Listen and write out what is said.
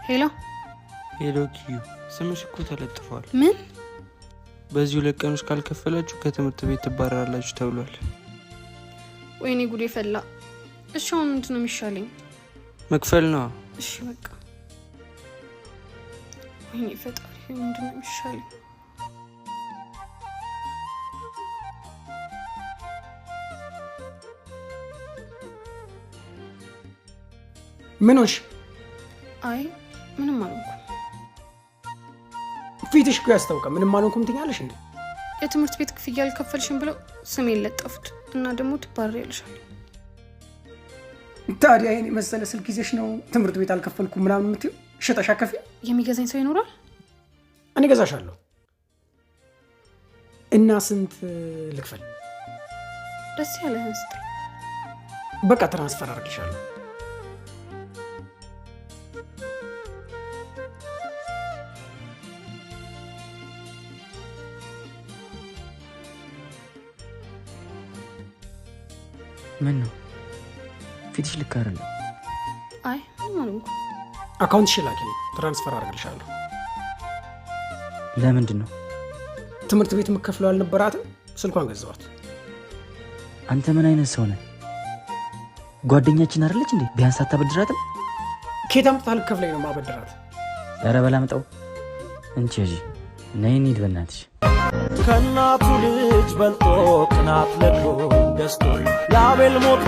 ሄሎ ሄሎ ኪዩ ስምሽ እኮ ተለጥፏል። ምን? በዚሁ ለቀኖች ካልከፈላችሁ ከትምህርት ቤት ትባረራላችሁ ተብሏል። ወይኔ ጉዴ ፈላ። እሺ አሁን ምንድን ነው የሚሻለኝ? መክፈል ነው። እሺ በቃ። ወይኔ ፈጣሪ ምንድን ነው የሚሻለኝ? ምንሽ? አይ ምንም አልሆንኩም። ፊትሽ እኮ ያስታውቃል። ምንም አልሆንኩም ትኛለሽ እንዴ? የትምህርት ቤት ክፍያ አልከፈልሽም ብለው ስሜን ለጠፉት እና ደግሞ ትባረሪያለሻል። ታዲያ ይሄን መሰለ ስልክ ይዘሽ ነው ትምህርት ቤት አልከፈልኩም ምናምን የምትይው? ሸጠሻ ከፊ የሚገዛኝ ሰው ይኖራል? እኔ ገዛሻለሁ። እና ስንት ልክፈል? ደስ ያለህን ስጠኝ። በቃ ትራንስፈር አድርግሻለሁ። ምን ነው ፊትሽ ልክ አይደለም። አይ ምንም አልሆንኩም። አካውንትሽ ላኪልኝ፣ ትራንስፈር አድርግልሻለሁ። ለምንድን ነው? ትምህርት ቤት የምከፍለው አልነበራትም፣ ስልኳን ገዛኋት። አንተ ምን አይነት ሰው ነህ? ጓደኛችን አይደለች እንዴ? ቢያንስ አታበድራትም? ኬት አምጥታ ልከፍለኝ ነው ማበድራት? ኧረ በላምጣው እንቺ እጂ ነይ እንሂድ በእናትሽ። ከእናቱ ልጅ በልጦ ቅናት ለድሮ ገዝቶ የአቤል ሞት